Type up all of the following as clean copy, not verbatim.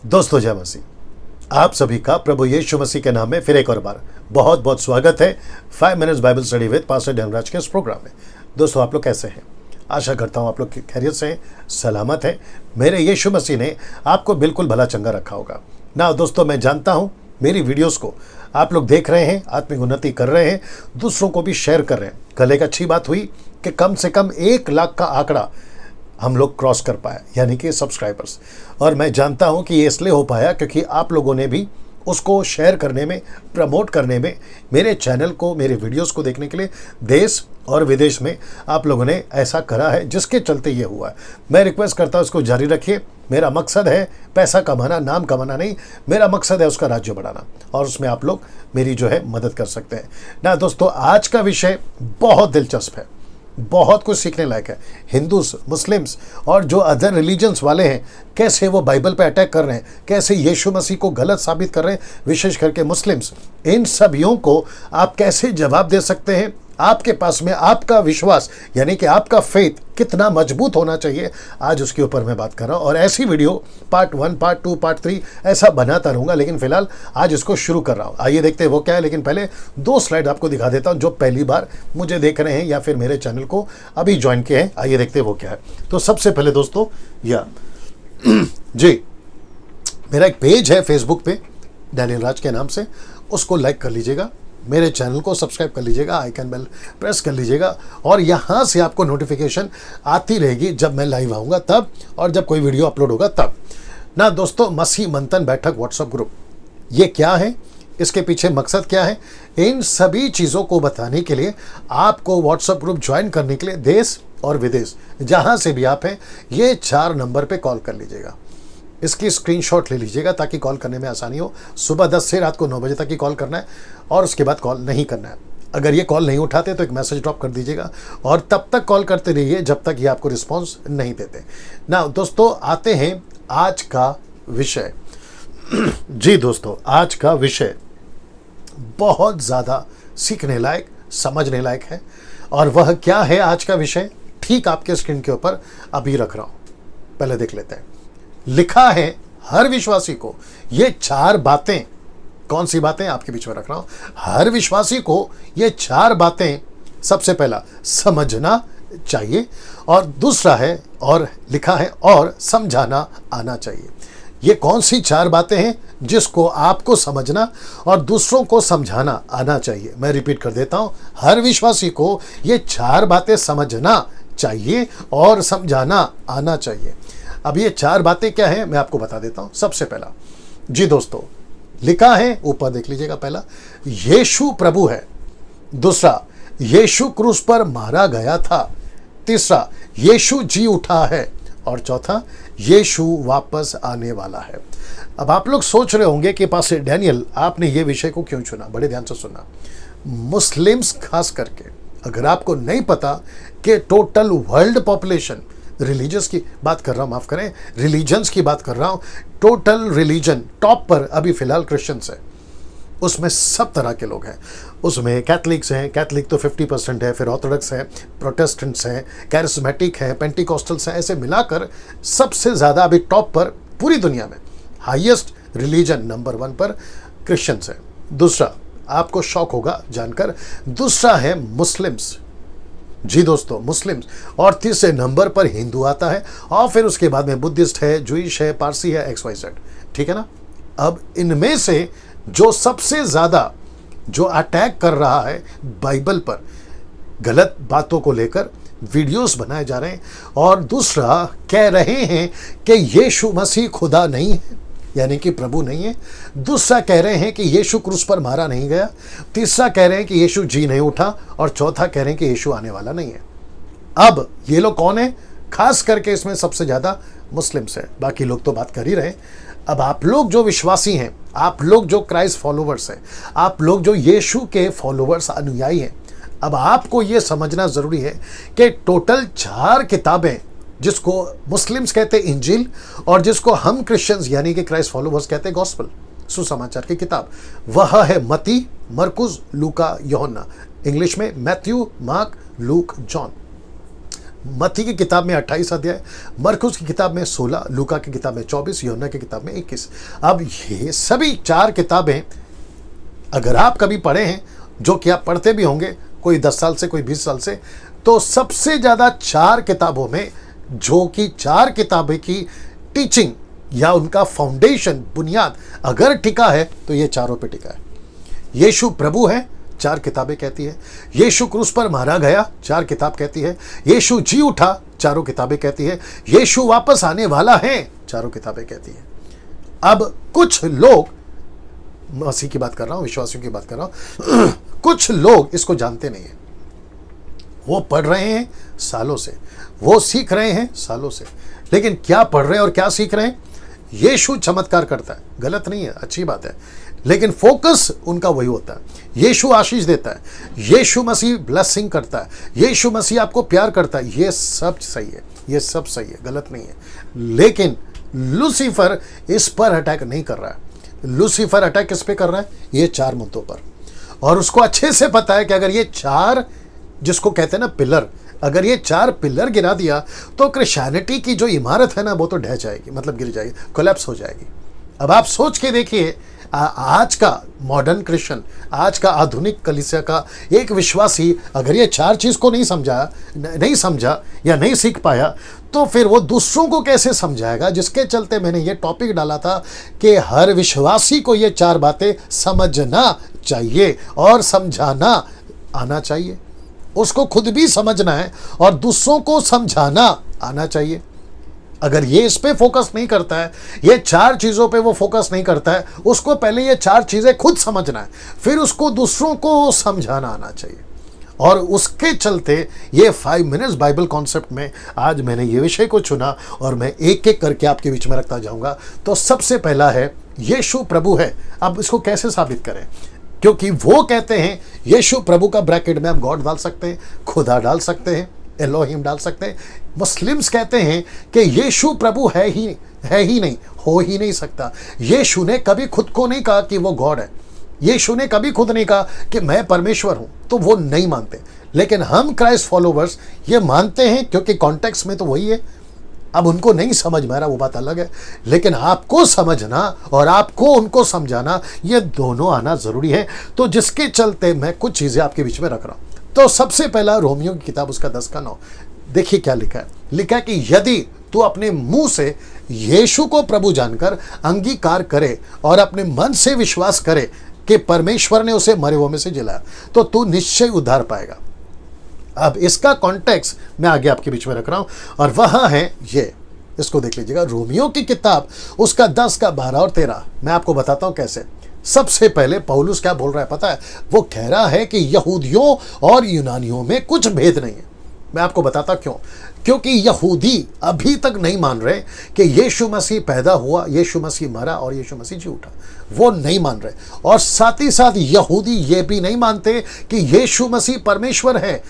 दोस्तों जय मसीह। आप सभी का प्रभु यीशु मसीह के नाम में फिर एक और बार बहुत बहुत स्वागत है 5 minutes Bible study with pastor Dharmaraj के इस प्रोग्राम में। दोस्तों आप लोग कैसे हैं? आशा करता हूं आप लोग खैरियत से हैं, सलामत हैं। मेरे यीशु मसीह ने आपको बिल्कुल भला चंगा रखा होगा ना। दोस्तों मैं जानता हूं मेरी वीडियोस को आप लोग देख रहे हैं, आत्मिक उन्नति कर रहे हैं, दूसरों को भी शेयर कर रहे हैं। कल एक अच्छी बात हुई कि कम से कम 1 लाख का आंकड़ा हम लोग क्रॉस कर पाए, यानी कि सब्सक्राइबर्स। और मैं जानता हूं कि ये इसलिए हो पाया क्योंकि आप लोगों ने भी उसको शेयर करने में, प्रमोट करने में, मेरे चैनल को, मेरे वीडियोस को देखने के लिए देश और विदेश में आप लोगों ने ऐसा करा है, जिसके चलते ये हुआ है। मैं रिक्वेस्ट करता हूँ इसको जारी रखिए। मेरा मकसद है पैसा कमाना, नाम कमाना नहीं। मेरा मकसद है उसका राज्य बढ़ाना, और उसमें आप लोग मेरी जो है मदद कर सकते हैं ना। दोस्तों आज का विषय बहुत दिलचस्प है, बहुत कुछ सीखने लायक है। हिंदूज, मुस्लिम्स और जो अदर रिलीजन्स वाले हैं, कैसे वो बाइबल पे अटैक कर रहे हैं, कैसे यीशु मसीह को गलत साबित कर रहे हैं, विशेष करके मुस्लिम्स। इन सभियों को आप कैसे जवाब दे सकते हैं? आपके पास में आपका विश्वास यानी कि आपका फेथ कितना मजबूत होना चाहिए, आज उसके ऊपर मैं बात कर रहा हूँ। और ऐसी वीडियो पार्ट 1, पार्ट 2, पार्ट 3 ऐसा बनाता रहूँगा, लेकिन फिलहाल आज इसको शुरू कर रहा हूँ। आइए देखते हैं वो क्या है। लेकिन पहले 2 स्लाइड आपको दिखा देता हूँ जो पहली बार मुझे देख रहे हैं या फिर मेरे चैनल को अभी ज्वाइन किए हैं। आइए देखते हैं वो क्या है। तो सबसे पहले दोस्तों जी, मेरा एक पेज है फेसबुक पे डैनियल राज के नाम से, उसको लाइक कर लीजिएगा, मेरे चैनल को सब्सक्राइब कर लीजिएगा, आइकन बेल प्रेस कर लीजिएगा, और यहाँ से आपको नोटिफिकेशन आती रहेगी जब मैं लाइव आऊँगा तब, और जब कोई वीडियो अपलोड होगा तब ना। दोस्तों मसीह मंथन बैठक व्हाट्सएप ग्रुप, ये क्या है, इसके पीछे मकसद क्या है, इन सभी चीज़ों को बताने के लिए आपको व्हाट्सएप ग्रुप ज्वाइन करने के लिए देश और विदेश जहाँ से भी आप हैं, ये 4 नंबर पे कॉल कर लीजिएगा। इसकी स्क्रीनशॉट ले लीजिएगा ताकि कॉल करने में आसानी हो। सुबह 10 से रात को 9 बजे तक ही कॉल करना है, और उसके बाद कॉल नहीं करना है। अगर ये कॉल नहीं उठाते तो एक मैसेज ड्रॉप कर दीजिएगा, और तब तक कॉल करते रहिए जब तक ये आपको रिस्पॉन्स नहीं देते ना। दोस्तों आते हैं आज का विषय। जी दोस्तों, आज का विषय बहुत ज़्यादा सीखने लायक, समझने लायक है। और वह क्या है आज का विषय, ठीक आपके स्क्रीन के ऊपर अभी रख रहा हूँ, पहले देख लेते हैं। लिखा है हर विश्वासी को ये 4 बातें, कौन सी बातें आपके बीच में रख रहा हूं, हर विश्वासी को ये 4 बातें सबसे पहला समझना चाहिए, और दूसरा है, और लिखा है और समझाना आना चाहिए। ये कौन सी 4 बातें हैं जिसको आपको समझना और दूसरों को समझाना आना चाहिए? मैं रिपीट कर देता हूं, हर विश्वासी को ये 4 बातें समझना चाहिए और समझाना आना चाहिए। अब ये 4 बातें क्या हैं मैं आपको बता देता हूं। सबसे पहला जी दोस्तों, लिखा है ऊपर देख लीजिएगा, पहला यीशु प्रभु है, दूसरा यीशु क्रूस पर मारा गया था, तीसरा यीशु जी उठा है, और चौथा यीशु वापस आने वाला है। अब आप लोग सोच रहे होंगे कि पास्टर डैनियल आपने ये विषय को क्यों चुना? बड़े ध्यान से सुनना। मुस्लिम्स खास करके, अगर आपको नहीं पता कि टोटल वर्ल्ड पॉपुलेशन, रिलीजियस की बात कर रहा हूँ, माफ करें, रिलीजन्स की बात कर रहा हूँ, टोटल रिलीजन टॉप पर अभी फिलहाल क्रिश्चियंस है, उसमें सब तरह के लोग हैं। उसमें कैथलिक्स हैं, कैथलिक तो 50% है, फिर ऑर्थोडॉक्स हैं, प्रोटेस्टेंट्स हैं, कैरिस्मेटिक हैं, पेंटिकॉस्टल्स हैं, ऐसे मिलाकर सबसे ज़्यादा अभी टॉप पर पूरी दुनिया में हाईएस्ट रिलीजन नंबर 1 पर क्रिश्चियंस है। दूसरा, आपको शौक होगा जानकर, दूसरा है मुस्लिम्स। जी दोस्तों, मुस्लिम्स, और तीसरे नंबर पर हिंदू आता है, और फिर उसके बाद में बुद्धिस्ट है, जूइश है, पारसी है, XYZ, ठीक है ना। अब इनमें से जो सबसे ज़्यादा जो अटैक कर रहा है बाइबल पर, गलत बातों को लेकर वीडियोस बनाए जा रहे हैं, और दूसरा कह रहे हैं कि यीशु मसीह खुदा नहीं है, यानी कि प्रभु नहीं है। दूसरा कह रहे हैं कि यीशु क्रूस पर मारा नहीं गया, तीसरा कह रहे हैं कि यीशु जी नहीं उठा, और चौथा कह रहे हैं कि यीशु आने वाला नहीं है। अब ये लोग कौन है? खास करके इसमें सबसे ज़्यादा मुस्लिम्स है, बाकी लोग तो बात कर ही रहे। अब आप लोग जो विश्वासी हैं, आप लोग जो क्राइस्ट फॉलोवर्स हैं, आप लोग जो यीशु के फॉलोवर्स, अनुयायी हैं, अब आपको ये समझना ज़रूरी है कि टोटल 4 किताबें, जिसको मुस्लिम्स कहते हैं इंजील, और जिसको हम क्रिश्चियंस यानी कि क्राइस्ट फॉलोवर्स कहते हैं गॉस्पल, सुसमाचार की किताब, वह है मत्ती, मरकुस, लूका, यूहन्ना। इंग्लिश में मैथ्यू, मार्क, लूक, जॉन। मत्ती की किताब में 28 अध्याय, मरकुस की किताब में 16, लूका की किताब में 24, यूहन्ना की किताब में 21। अब ये सभी 4 किताबें अगर आप कभी पढ़े हैं, जो कि आप पढ़ते भी होंगे, कोई 10 साल से, कोई 20 साल से, तो सबसे ज़्यादा 4 किताबों में, जो कि 4 किताबें की टीचिंग या उनका फाउंडेशन, बुनियाद अगर टिका है तो ये चारों पे टिका है। यीशु प्रभु है, 4 किताबें कहती है। यीशु क्रूस पर मारा गया, 4 किताब कहती है। यीशु जी उठा, चारों किताबें कहती है। यीशु वापस आने वाला है, चारों किताबें कहती है। अब कुछ लोग, मसीह की बात कर रहा हूं, विश्वासियों की बात कर रहा हूं, कुछ लोग इसको जानते नहीं है। वो पढ़ रहे हैं सालों से, वो सीख रहे हैं सालों से, लेकिन क्या पढ़ रहे हैं और क्या सीख रहे हैं? यीशु चमत्कार करता है, गलत नहीं है, अच्छी बात है, लेकिन फोकस उनका वही होता है। यीशु आशीष देता है, यीशु मसीह ब्लेसिंग करता है, यीशु मसीह आपको प्यार करता है, ये सब सही है, ये सब सही है, गलत नहीं है। लेकिन लूसीफर इस पर अटैक नहीं कर रहा है। लूसीफर अटैक किस पे कर रहा है? ये 4 मुद्दों पर। और उसको अच्छे से पता है कि अगर ये 4, जिसको कहते हैं ना पिलर, अगर ये 4 पिलर गिरा दिया तो क्रिश्चियनिटी की जो इमारत है ना, वो तो ढह जाएगी, मतलब गिर जाएगी, कोलैप्स हो जाएगी। अब आप सोच के देखिए, आज का मॉडर्न क्रिश्चियन, आज का आधुनिक कलीसिया का एक विश्वासी अगर ये 4 चीज़ को नहीं समझा या नहीं सीख पाया, तो फिर वो दूसरों को कैसे समझाएगा? जिसके चलते मैंने ये टॉपिक डाला था कि हर विश्वासी को ये 4 बातें समझना चाहिए और समझाना आना चाहिए। उसको खुद भी समझना है और दूसरों को समझाना आना चाहिए। अगर ये इस पे फोकस नहीं करता है, ये 4 चीज़ों पे वो फोकस नहीं करता है, उसको पहले ये 4 चीज़ें खुद समझना है, फिर उसको दूसरों को समझाना आना चाहिए। और उसके चलते ये 5 मिनट्स बाइबल कॉन्सेप्ट में आज मैंने ये विषय को चुना और मैं एक एक करके आपके बीच में रखता जाऊंगा। तो सबसे पहला है, यीशु प्रभु है। अब इसको कैसे साबित करें? क्योंकि वो कहते हैं यीशु प्रभु का ब्रैकेट में हम गॉड डाल सकते हैं, खुदा डाल सकते हैं, एलोहिम डाल सकते हैं। मुस्लिम्स कहते हैं कि यीशु प्रभु है ही नहीं, हो ही नहीं सकता। यीशु ने कभी खुद को नहीं कहा कि वो गॉड है। यीशु ने कभी खुद नहीं कहा कि मैं परमेश्वर हूं, तो वो नहीं मानते। लेकिन हम क्राइस्ट फॉलोवर्स ये मानते हैं, क्योंकि कॉन्टेक्स्ट में तो वही है। अब उनको नहीं समझ में आ रहा, वो बात अलग है, लेकिन आपको समझना और आपको उनको समझाना, ये दोनों आना जरूरी है। तो जिसके चलते मैं कुछ चीजें आपके बीच में रख रहा हूं। तो सबसे पहला रोमियो की किताब, उसका 10:9, देखिए क्या लिखा है। लिखा है कि यदि तू अपने मुंह से यीशु को प्रभु जानकर अंगीकार करे और अपने मन से विश्वास करे कि परमेश्वर ने उसे मरे हुओं में से जिलाया, तो तू निश्चय उद्धार पाएगा। अब इसका कॉन्टेक्स्ट मैं आगे आपके बीच में रख रहा हूं, और वह है ये, इसको देख लीजिएगा, रोमियो की किताब, उसका 10:12 और 13। मैं आपको बताता हूं कैसे। सबसे पहले पौलुस क्या बोल रहा है पता है? वो कह रहा है कि यहूदियों और यूनानियों में कुछ भेद नहीं है। मैं आपको बताता क्यों। क्योंकि यहूदी अभी तक नहीं मान रहे कि यीशु मसीह पैदा हुआ, यीशु मसीह मरा और यीशु मसीह जी उठा। वो नहीं मान रहे। और साथ ही साथ यहूदी ये भी नहीं मानते कि यीशु मसीह परमेश्वर है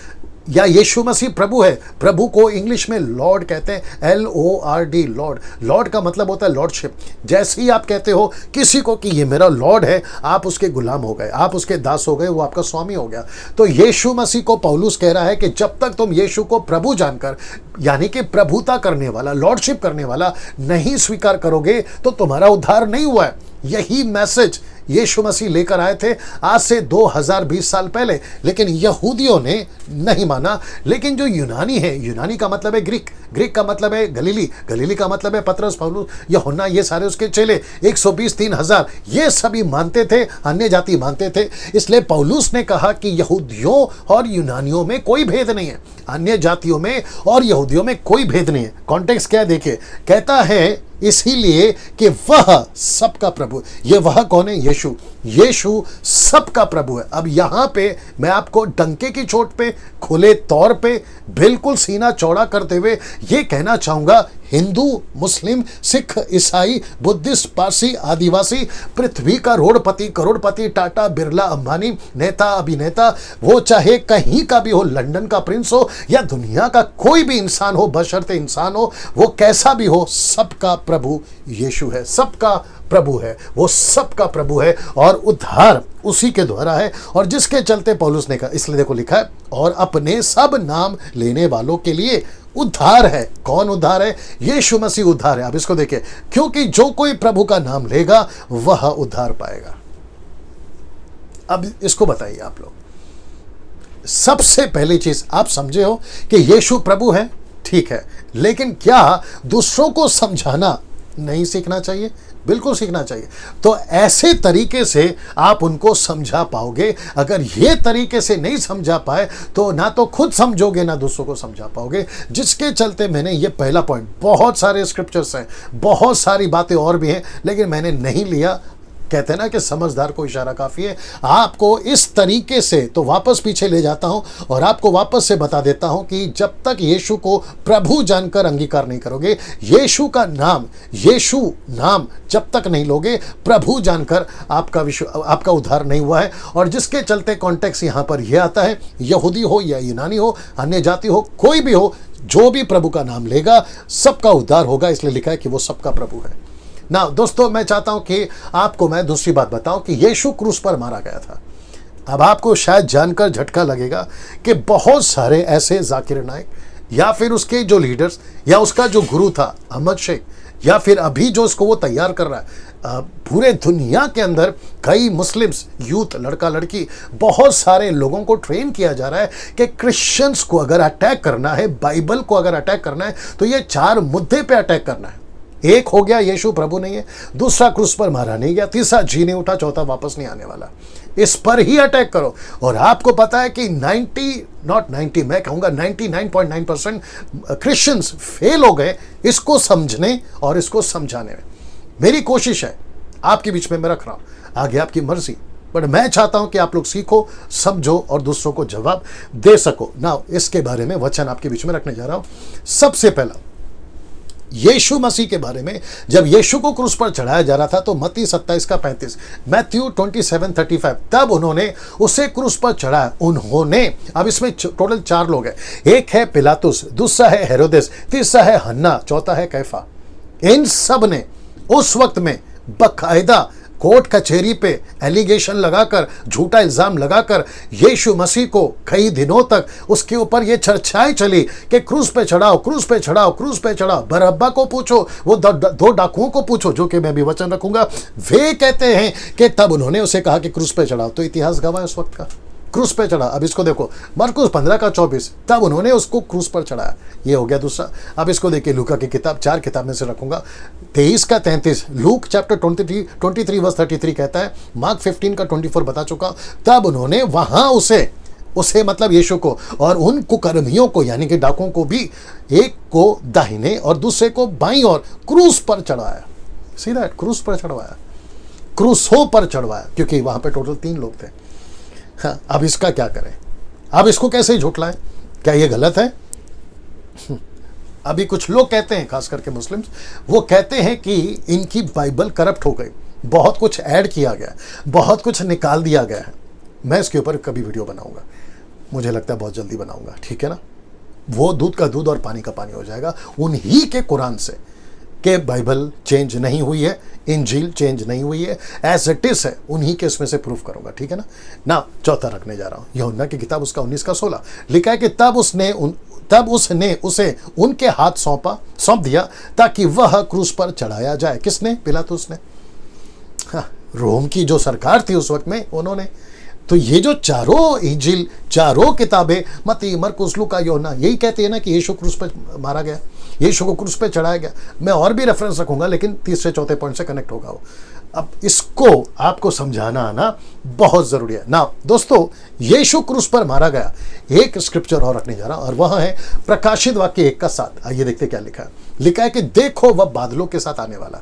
या यीशु मसीह प्रभु है। प्रभु को इंग्लिश में लॉर्ड कहते हैं, LORD, लॉर्ड। लॉर्ड का मतलब होता है लॉर्डशिप। जैसे ही आप कहते हो किसी को कि ये मेरा लॉर्ड है, आप उसके गुलाम हो गए, आप उसके दास हो गए, वो आपका स्वामी हो गया। तो यीशु मसीह को पौलुस कह रहा है कि जब तक तुम यीशु को प्रभु जानकर, यानी कि प्रभुता करने वाला, लॉर्डशिप करने वाला नहीं स्वीकार करोगे, तो तुम्हारा उद्धार नहीं हुआ है। यही मैसेज यीशु मसीह लेकर आए थे आज से 2020 साल पहले, लेकिन यहूदियों ने नहीं माना। लेकिन जो यूनानी है, यूनानी का मतलब है ग्रीक, ग्रीक का मतलब है गलीली, गलीली का मतलब है पतरस, पौलुस, यूहन्ना, ये सारे उसके चेले 120-3000 ये सभी मानते थे, अन्य जाति मानते थे। इसलिए पौलुस ने कहा कि यहूदियों और यूनानियों में कोई भेद नहीं है, अन्य जातियों में और यहूदियों में कोई भेद नहीं है। कॉन्टेक्स्ट क्या है देखिए, कहता है इसीलिए कि वह सबका प्रभु। ये वह कौन है? यीशु। यीशु सबका प्रभु है। अब यहां पे मैं आपको डंके की चोट पे, खुले तौर पे, बिल्कुल सीना चौड़ा करते हुए ये कहना चाहूंगा, हिंदू, मुस्लिम, सिख, ईसाई, बुद्धिस्ट, पारसी, आदिवासी, पृथ्वी का रोडपति, करोड़पति, टाटा, बिरला, अंबानी, नेता, अभिनेता, वो चाहे कहीं का भी हो, लंदन का प्रिंस हो या दुनिया का कोई भी इंसान हो, बशर्ते इंसान हो, वो कैसा भी हो, सबका प्रभु यीशु है। सबका प्रभु है, वो सबका प्रभु है और उद्धार उसी के द्वारा है। और जिसके चलते पौलुस ने कहा, इसलिए देखो लिखा है, और अपने सब नाम लेने वालों के लिए उद्धार है। कौन उद्धार है? यीशु मसीह उद्धार है। अब इसको देखिए, क्योंकि जो कोई प्रभु का नाम लेगा वह उद्धार पाएगा। अब इसको बताइए आप लोग, सबसे पहली चीज आप समझे हो कि यीशु प्रभु है, ठीक है, लेकिन क्या दूसरों को समझाना नहीं सीखना चाहिए? बिल्कुल सीखना चाहिए। तो ऐसे तरीके से आप उनको समझा पाओगे। अगर ये तरीके से नहीं समझा पाए तो ना तो खुद समझोगे ना दूसरों को समझा पाओगे, जिसके चलते मैंने ये पहला पॉइंट, बहुत सारे स्क्रिप्चर्स हैं, बहुत सारी बातें और भी हैं, लेकिन मैंने नहीं लिया। कहते हैं ना कि समझदार को इशारा काफ़ी है। आपको इस तरीके से तो वापस पीछे ले जाता हूं और आपको वापस से बता देता हूं कि जब तक यीशु को प्रभु जानकर अंगीकार नहीं करोगे, यीशु नाम जब तक नहीं लोगे, प्रभु जानकर आपका उद्धार नहीं हुआ है। और जिसके चलते कॉन्टेक्स्ट यहां पर यह आता है, यहूदी हो या यूनानी हो, अन्य जाति हो, कोई भी हो, जो भी प्रभु का नाम लेगा सबका उद्धार होगा। इसलिए लिखा है कि वो सबका प्रभु है ना। दोस्तों, मैं चाहता हूं कि आपको मैं दूसरी बात बताऊं कि यीशु क्रूस पर मारा गया था। अब आपको शायद जानकर झटका लगेगा कि बहुत सारे ऐसे जाकिर नाइक या फिर उसके जो लीडर्स या उसका जो गुरु था अहमद शेख, या फिर अभी जो उसको वो तैयार कर रहा है, पूरे दुनिया के अंदर कई मुस्लिम्स, यूथ, लड़का लड़की, बहुत सारे लोगों को ट्रेन किया जा रहा है कि क्रिश्चियंस को अगर अटैक करना है, बाइबल को अगर अटैक करना है, तो ये 4 मुद्दे पे अटैक करना है। एक हो गया यीशु प्रभु नहीं है, दूसरा क्रूस पर मारा नहीं गया, तीसरा जी नहीं उठा, चौथा वापस नहीं आने वाला। इस पर ही अटैक करो। और आपको पता है कि 99.9% क्रिश्चियंस फेल हो गए इसको समझने और इसको समझाने में। मेरी कोशिश है, आपके बीच में मैं रख रहा हूं, आगे आपकी मर्जी, बट मैं चाहता हूं कि आप लोग सीखो, समझो और दूसरों को जवाब दे सको ना। इसके बारे में वचन आपके बीच में रखने जा रहा हूं। सबसे पहला, यीशु मसीह के बारे में जब यीशु को क्रूस पर चढ़ाया जा रहा था तो मत्ती 27:35, मैथ्यू 27:35, तब उन्होंने उसे क्रूस पर चढ़ाया। उन्होंने, अब इसमें टोटल 4 लोग हैं। एक है पिलातुस, दूसरा है हेरोदेस, तीसरा है हन्ना, चौथा है कैफा। इन सब ने उस वक्त में बकायदा कोर्ट कचहरी पे एलिगेशन लगाकर, झूठा इल्जाम लगाकर यीशु मसीह को कई दिनों तक उसके ऊपर ये चर्चाएं चली कि क्रूस पे चढ़ाओ, क्रूस पे चढ़ाओ, क्रूस पे चढ़ाओ। बरअब्बा को पूछो, वो 2 डाकुओं को पूछो, जो कि मैं भी वचन रखूंगा, वे कहते हैं कि तब उन्होंने उसे कहा कि क्रूस पे चढ़ाओ। तो इतिहास गवाह है उस वक्त का, क्रूस पे चढ़ा। अब इसको देखो, मरकुस 15:24, तब उन्होंने उसको क्रूस पर चढ़ाया। ये हो गया दूसरा। अब इसको देखिए, लूका की किताब, 4 किताब में से रखूंगा, 23:33, लूक चैप्टर 23 वर्स 33 कहता है, मार्क 15:24 बता चुका। तब उन्होंने वहां उसे मतलब यीशु को और उन कुकर्मियों को, यानी कि डाकुओं को भी, एक को दाहिने और दूसरे को बाईं ओर क्रूस पर चढ़ाया। सीधा क्रूस पर चढ़वाया, क्रूसों पर चढ़वाया, क्योंकि वहां पे टोटल 3 लोग थे। हाँ, अब इसका क्या करें? अब इसको कैसे झुठलाएं? क्या ये गलत है? अभी कुछ लोग कहते हैं, खास करके मुस्लिम्स, वो कहते हैं कि इनकी बाइबल करप्ट हो गई, बहुत कुछ ऐड किया गया, बहुत कुछ निकाल दिया गया है। मैं इसके ऊपर कभी वीडियो बनाऊंगा, मुझे लगता है बहुत जल्दी बनाऊंगा, ठीक है ना। वो दूध का दूध और पानी का पानी हो जाएगा उन्हीं के कुरान से, कि बाइबल चेंज नहीं हुई है, इंजील चेंज नहीं हुई है, एज इट इज है, उन्हीं के इसमें से प्रूफ करूंगा, ठीक है ना। चौथा रखने जा रहा हूं, यूहन्ना की किताब उसका 19:16 लिखा है कि तब उसने उसे उनके हाथ सौंप दिया ताकि वह क्रूस पर चढ़ाया जाए। किसने? पिलातुस ने। हाँ, रोम की जो सरकार थी उस वक्त में, उन्होंने। तो ये जो चारों इंजील, चारों किताबें, मत्ती, मरकुस, लूका, यूहन्ना, यही कहती है ना कि यीशु क्रूस पर मारा गया, यीशु को क्रूस पे चढ़ाया गया। मैं और भी रेफरेंस रखूंगा, लेकिन तीसरे चौथे पॉइंट से कनेक्ट होगा वो। अब इसको आपको समझाना आना बहुत जरूरी है ना। दोस्तों, यीशु क्रूस पर मारा गया, एक स्क्रिप्चर और रखने जा रहा हूं, और वह है प्रकाशित वाक्य 1:7। आइए देखते क्या लिखा है। लिखा है कि देखो वह बादलों के साथ आने वाला।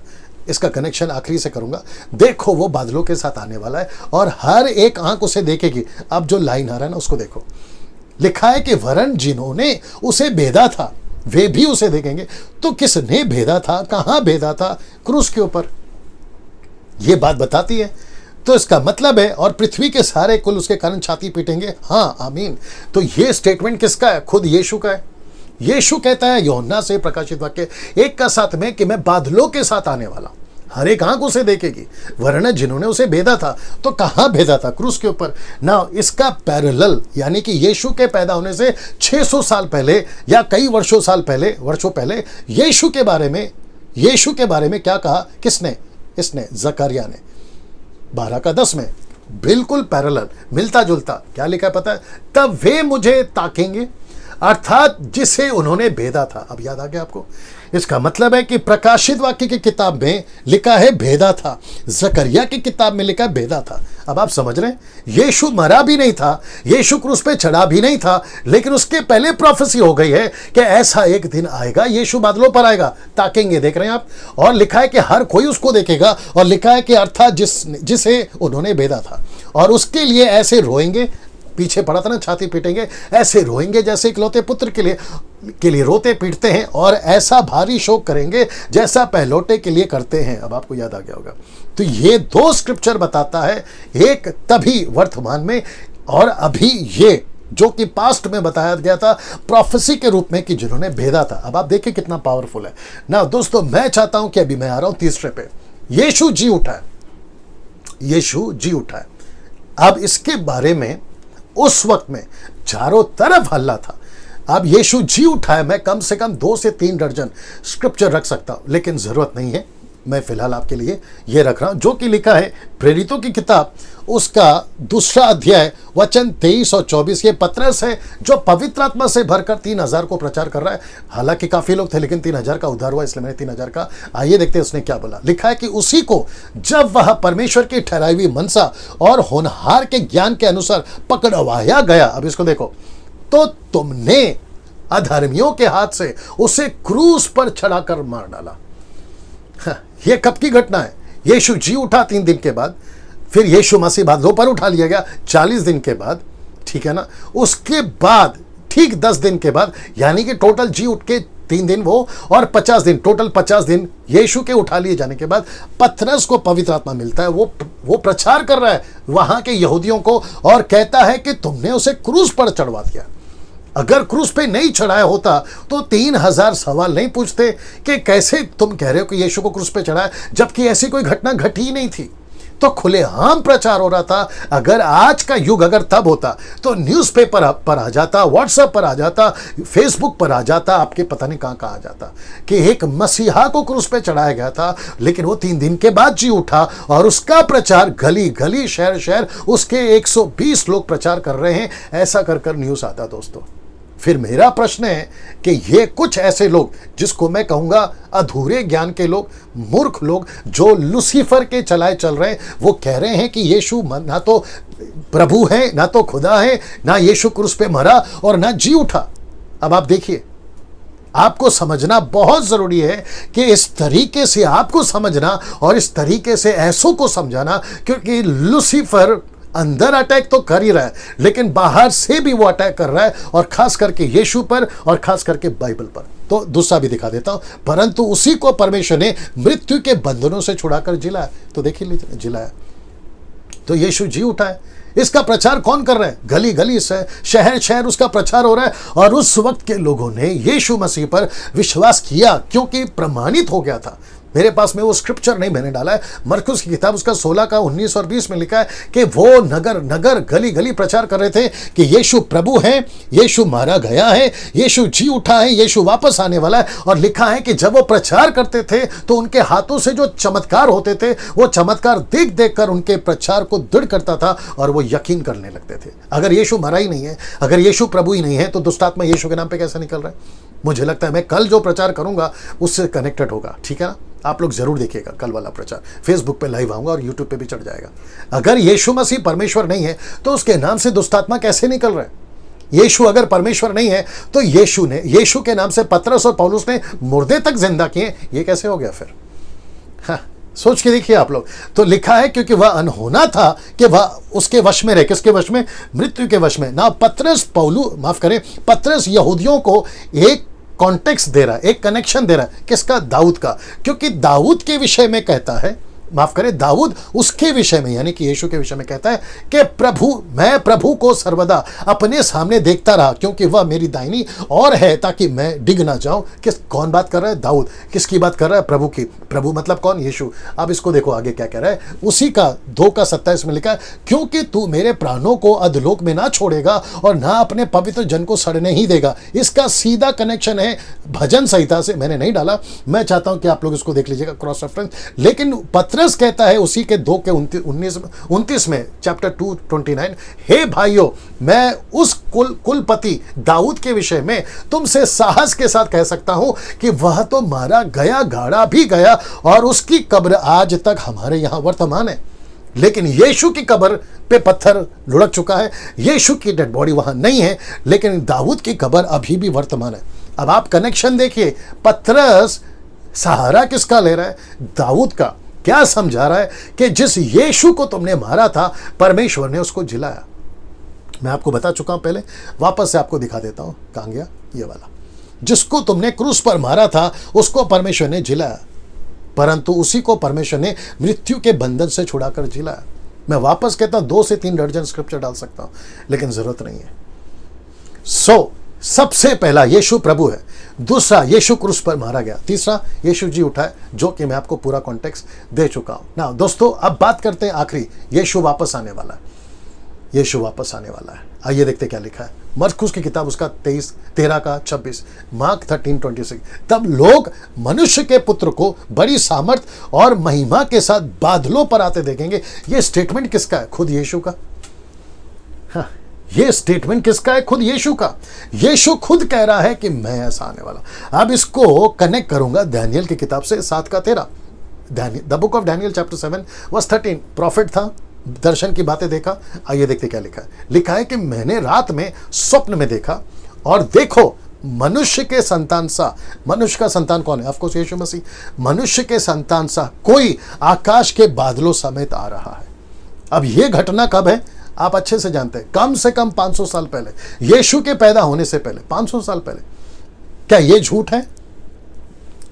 इसका कनेक्शन आखिरी से करूंगा। देखो वो बादलों के साथ आने वाला है और हर एक आंख उसे देखेगी। अब जो लाइन आ रहा है ना, उसको देखो। लिखा है कि वरन जिन्होंने उसे भेदा था वे भी उसे देखेंगे। तो किसने भेदा था? कहां भेदा था? क्रूस के ऊपर। यह बात बताती है। तो इसका मतलब है, और पृथ्वी के सारे कुल उसके कारण छाती पीटेंगे। हाँ, आमीन। तो यह स्टेटमेंट किसका है? खुद यीशु का है। यीशु कहता है यूहन्ना से प्रकाशित वाक्य 1:7 में कि मैं बादलों के साथ आने वाला। हर एक आंख उसे देखेगी, वरना जिन्होंने उसे भेदा था तो कहाँ भेदा था? क्रूस के ऊपर ना। इसका पैरेलल यानी कि यीशु के पैदा होने से 600 साल पहले या कई वर्षों पहले यीशु के बारे में क्या कहा? किसने? इसने, जकरिया ने 12:10 में। बिल्कुल पैरेलल, मिलता जुलता। क्या लिखा है पता है? तब वे मुझे ताकेंगे, अर्थात जिसे उन्होंने भेदा था। अब याद आ गया आपको? इसका मतलब है कि प्रकाशित वाक्य की किताब में लिखा है भेदा था, जकरिया की किताब में लिखा है भेदा था। अब आप समझ रहे हैं, यीशु मरा भी नहीं था, यीशु क्रूस पे चढ़ा भी नहीं था, लेकिन उसके पहले प्रोफेसी हो गई है कि ऐसा एक दिन आएगा, यीशु बादलों पर आएगा, ताकेंगे, देख रहे हैं आप। और लिखा है कि हर कोई उसको देखेगा, और लिखा है कि अर्थात जिसे उन्होंने भेदा था, और उसके लिए ऐसे रोएंगे। पीछे पड़ा था ना, छाती पीटेंगे, ऐसे रोएंगे जैसे इकलौते पुत्र के लिए रोते पीटते हैं, और ऐसा भारी शोक करेंगे जैसा पहलौटे के लिए करते हैं। अब आपको याद आ गया होगा। तो ये दो स्क्रिप्चर बताता है, एक तभी वर्तमान में, और अभी ये जो कि पास्ट में बताया गया था प्रोफेसी के रूप में कि जिन्होंने भेदा था। अब आप देखिए कितना पावरफुल है ना। दोस्तों, मैं चाहता हूं कि अभी मैं आ रहा हूं तीसरे पे। यीशु जी उठा है, यीशु जी उठा है। अब इसके बारे में उस वक्त में चारों तरफ हल्ला था। अब यीशु जी उठा है, मैं कम से कम 2 से 3 दर्जन स्क्रिप्चर रख सकता हूं, लेकिन जरूरत नहीं है। मैं फिलहाल आपके लिए ये रख रहा हूं, जो कि लिखा है प्रेरितों की किताब, उसका 2 अध्याय वचन 23 और 24। ये पतरस है जो पवित्र आत्मा से भरकर 3000 को प्रचार कर रहा है। हालांकि काफी लोग थे, लेकिन 3000 का उद्धार हुआ, इसलिए मैंने 3000 का। आइए देखते हैं उसने क्या बोला। लिखा है कि उसी को जब वह परमेश्वर की ठहराई हुई मनसा और होनहार के ज्ञान के अनुसार पकड़वाया गया, अब इसको देखो, तो तुमने अधर्मियों के हाथ से उसे क्रूस पर चढ़ाकर मार डाला। यह कब की घटना है? यीशु जी उठा 3 दिन के बाद, फिर यीशु मसीह बादलों पर उठा लिया गया 40 दिन के बाद, ठीक है ना। उसके बाद ठीक 10 दिन के बाद, यानी कि टोटल जी उठ के 3 दिन वो और 50 दिन, टोटल 50 दिन यीशु के उठा लिए जाने के बाद पतरस को पवित्र आत्मा मिलता है। वो प्रचार कर रहा है वहां के यहूदियों को, और कहता है कि तुमने उसे क्रूस पर चढ़वा दिया। अगर क्रूस पे नहीं चढ़ाया होता तो 3000 सवाल नहीं पूछते कि कैसे तुम कह रहे हो कि यीशु को क्रूस पे चढ़ाया, जबकि ऐसी कोई घटना घटी ही नहीं थी। तो खुलेआम प्रचार हो रहा था। अगर आज का युग अगर तब होता तो न्यूज़पेपर पर आ जाता, व्हाट्सएप पर आ जाता, फेसबुक पर आ जाता, आपके पता नहीं कहां आ जाता कि एक मसीहा को क्रूस पे चढ़ाया गया था, लेकिन वो 3 दिन के बाद जी उठा, और उसका प्रचार गली गली, शहर शहर उसके 120 लोग प्रचार कर रहे हैं। ऐसा कर कर न्यूज़ आता। दोस्तों, फिर मेरा प्रश्न है कि ये कुछ ऐसे लोग, जिसको मैं कहूंगा अधूरे ज्ञान के लोग, मूर्ख लोग, जो लूसीफर के चलाए चल रहे हैं, वो कह रहे हैं कि यीशु ना तो प्रभु है, ना तो खुदा है, ना यीशु क्रूस पे मरा और ना जी उठा। अब आप देखिए, आपको समझना बहुत जरूरी है कि इस तरीके से आपको समझना और इस तरीके से ऐसों को समझाना, क्योंकि लूसीफर अंदर अटैक तो कर ही रहा है, लेकिन बाहर से भी वो अटैक कर रहा है, और खास करके यीशु पर और खास करके बाइबल पर। तो दूसरा भी दिखा देता हूं। परंतु उसी को परमेश्वर ने मृत्यु के बंधनों से छुड़ाकर जिलाया। तो देखिए लीजिए, जिलाया तो यीशु जी उठा है। इसका प्रचार कौन कर रहा है? गली गली से, शहर शहर उसका प्रचार हो रहा है। और उस वक्त के लोगों ने यीशु मसीह पर विश्वास किया, क्योंकि प्रमाणित हो गया था। मेरे पास में वो स्क्रिप्चर नहीं मैंने डाला है, मरकुस की किताब उसका 16 का 19 और 20 में लिखा है कि वो नगर नगर गली गली प्रचार कर रहे थे कि यीशु प्रभु है, यीशु मारा गया है, यीशु जी उठा है, यीशु वापस आने वाला है। और लिखा है कि जब वो प्रचार करते थे तो उनके हाथों से जो चमत्कार होते थे, वो चमत्कार देख देख कर उनके प्रचार को दृढ़ करता था, और वो यकीन करने लगते थे। अगर यीशु मरा ही नहीं है, अगर यीशु प्रभु ही नहीं है, तो दुष्ट आत्मा यीशु के नाम पे कैसे निकल रहा है? मुझे लगता है मैं कल जो प्रचार करूंगा उससे कनेक्टेड होगा, ठीक है ना। आप लोग जरूर देखिएगा कल वाला प्रचार, फेसबुक पे लाइव आऊंगा और यूट्यूब पे भी चढ़ जाएगा। अगर यीशु मसीह परमेश्वर नहीं है तो उसके नाम से दुष्ट आत्मा कैसे निकल रहा है? यीशु अगर परमेश्वर नहीं है तो यीशु के नाम से पतरस और पौलुस ने मुर्दे तक जिंदा किए, ये कैसे हो गया फिर? हाँ, सोच के देखिए आप लोग। तो लिखा है क्योंकि वह अनहोना था कि वह उसके वश में रहे। किसके वश में? मृत्यु के वश में ना। पतरस यहूदियों को एक कॉन्टेक्स्ट दे रहा है, एक कनेक्शन दे रहा है। किसका? दाऊद का। क्योंकि दाऊद के विषय में कहता है माफ करें, दाऊद उसके विषय में यानी कि यीशु के विषय में कहता है कि मैं प्रभु को सर्वदा अपने सामने देखता रहा, क्योंकि वह मेरी दाहिनी और है, ताकि मैं डिग ना जाऊं। कौन बात कर रहा है? दाऊद। किसकी बात कर रहा है? प्रभु की। प्रभु मतलब कौन? यीशु। अब इसको देखो आगे क्या कह रहा है, उसी का 2:27 में लिखा है, क्योंकि तू मेरे प्राणों को अधलोक में ना छोड़ेगा और ना अपने पवित्र जन को सड़ने ही देगा। इसका सीधा कनेक्शन है भजन संहिता से, मैंने नहीं डाला, मैं चाहता हूं कि आप लोग इसको देख लीजिएगा क्रॉस रेफरेंस। लेकिन पतरस कहता है उसी के 2:29 में, चैप्टर 2:29, हे भाइयों, मैं उस कुलपति दाऊद के विषय में तुमसे साहस के साथ कह सकता हूं कि वह तो मारा गया, गाड़ा भी गया और उसकी कब्र आज तक हमारे यहां वर्तमान है। लेकिन यीशु की कब्र पे पत्थर लुढ़क चुका है, यीशु की डेड बॉडी वहां नहीं है, लेकिन दाऊद की कब्र अभी भी वर्तमान है। अब आप कनेक्शन देखिए, पतरस सहारा किसका ले रहा है? दाऊद का। क्या समझा रहा है कि जिस यीशु को तुमने मारा था, परमेश्वर ने उसको जिलाया। मैं आपको बता चुका हूं पहले, वापस से आपको दिखा देता हूं। कहां गया ये वाला? जिसको तुमने क्रूस पर मारा था उसको परमेश्वर ने जिलाया, परंतु उसी को परमेश्वर ने मृत्यु के बंधन से छुड़ाकर जिलाया। मैं वापस कहता हूं 2 से 3 दर्जन स्क्रिप्चर डाल सकता हूं, लेकिन जरूरत नहीं है। सबसे पहला यीशु प्रभु है, दूसरा यीशु क्रूस पर मारा गया, तीसरा यीशु जी उठा है, जो कि मैं आपको पूरा कॉन्टेक्स्ट दे चुका हूं ना। दोस्तों अब बात करते हैं आखिरी, यीशु वापस आने वाला है। यीशु वापस आने वाला है। आइए देखते क्या लिखा है मरकुस की किताब, उसका 13:26, मार्क 13:26। तब लोग मनुष्य के पुत्र को बड़ी सामर्थ और महिमा के साथ बादलों पर आते देखेंगे। ये स्टेटमेंट किसका है? खुद यीशु का। हाँ, ये स्टेटमेंट किसका है? खुद यीशु का। यीशु खुद कह रहा है कि मैं ऐसा आने वाला। अब इसको कनेक्ट करूंगा दानियल की किताब से 7:13, the book of Daniel chapter 7:13। Profit था, दर्शन की बातें देखा। आइए देखते क्या लिखा है। लिखा है कि मैंने रात में स्वप्न में देखा और देखो मनुष्य के संतान सा, मनुष्य का संतान कौन है? ऑफ कोर्स यीशु मसीह। मनुष्य के संतान सा कोई आकाश के बादलों समेत आ रहा है। अब यह घटना कब है? आप अच्छे से जानते हैं, कम से कम 500 साल पहले, यीशु के पैदा होने से पहले, 500 साल पहले। क्या यह झूठ है?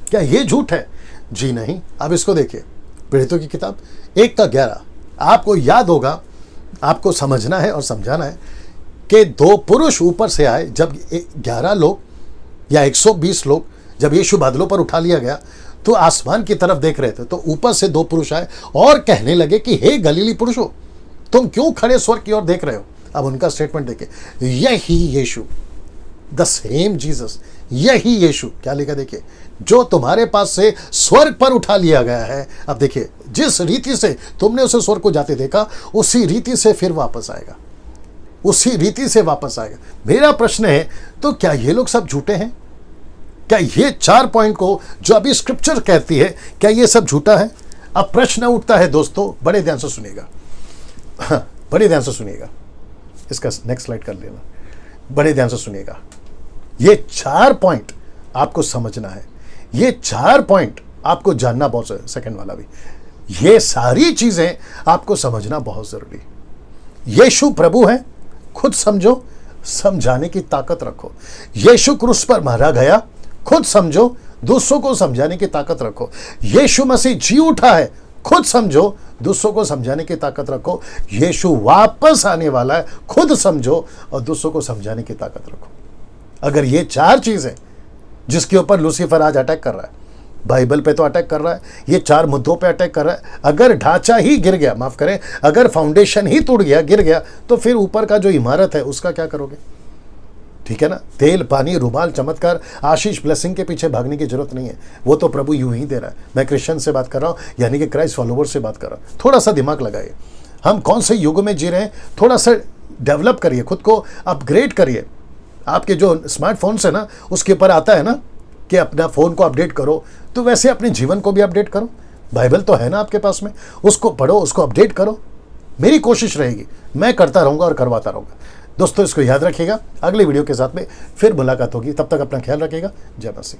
क्या यह झूठ है? जी नहीं। अब इसको देखिए, प्रेरितों की किताब 1:11। आपको याद होगा, आपको समझना है और समझाना है कि 2 पुरुष ऊपर से आए। जब 11 लोग या 120 लोग जब यीशु बादलों पर उठा लिया गया तो आसमान की तरफ देख रहे थे, तो ऊपर से 2 पुरुष आए और कहने लगे कि हे गलीली पुरुषों, तुम क्यों खड़े स्वर्ग की ओर देख रहे हो? अब उनका स्टेटमेंट देखिए, यही यीशु, द सेम जीसस, यही यीशु, क्या लिखा देखिए, जो तुम्हारे पास से स्वर्ग पर उठा लिया गया है। अब देखिए, जिस रीति से तुमने उसे स्वर्ग को जाते देखा, उसी रीति से फिर वापस आएगा, उसी रीति से वापस आएगा। मेरा प्रश्न है, तो क्या ये लोग सब झूठे हैं? क्या ये 4 पॉइंट को जो अभी स्क्रिप्चर कहती है, क्या ये सब झूठा है? अब प्रश्न उठता है दोस्तों, बड़े ध्यान से सुनिएगा, बड़े ध्यान से सुनिएगा, इसका नेक्स्ट स्लाइड कर लेना, बड़े ध्यान से सुनिएगा। ये 4 पॉइंट आपको समझना है, ये 4 पॉइंट आपको जानना बहुत, सेकंड वाला भी, ये सारी चीजें आपको समझना बहुत जरूरी। यीशु प्रभु है, खुद समझो, समझाने की ताकत रखो। यीशु क्रूस पर मारा गया, खुद समझो, दूसरों को समझाने की ताकत रखो। यीशु मसीह जी उठा है, खुद समझो, दूसरों को समझाने की ताकत रखो। यीशु वापस आने वाला है, खुद समझो और दूसरों को समझाने की ताकत रखो। अगर ये 4 चीजें, जिसके ऊपर लूसीफर आज अटैक कर रहा है, बाइबल पे तो अटैक कर रहा है, ये 4 मुद्दों पे अटैक कर रहा है, अगर ढांचा ही गिर गया, माफ करें, अगर फाउंडेशन ही टूट गया, गिर गया, तो फिर ऊपर का जो इमारत है उसका क्या करोगे? ठीक है ना। तेल, पानी, रुमाल, चमत्कार, आशीष, ब्लेसिंग के पीछे भागने की जरूरत नहीं है, वो तो प्रभु यूं ही दे रहा है। मैं क्रिश्चियन से बात कर रहा हूं, यानी कि क्राइस्ट फॉलोवर से बात कर रहा हूं। थोड़ा सा दिमाग लगाइए, हम कौन से युग में जी रहे हैं, थोड़ा सा डेवलप करिए, खुद को अपग्रेड करिए। आपके जो स्मार्टफोन्स है ना, उसके ऊपर आता है ना कि अपना फ़ोन को अपडेट करो, तो वैसे अपने जीवन को भी अपडेट करो। बाइबल तो है ना आपके पास में, उसको पढ़ो, उसको अपडेट करो। मेरी कोशिश रहेगी, मैं करता रहूँगा और करवाता रहूँगा। दोस्तों इसको याद रखिएगा, अगले वीडियो के साथ में फिर मुलाकात होगी, तब तक अपना ख्याल रखिएगा। जय मसीह।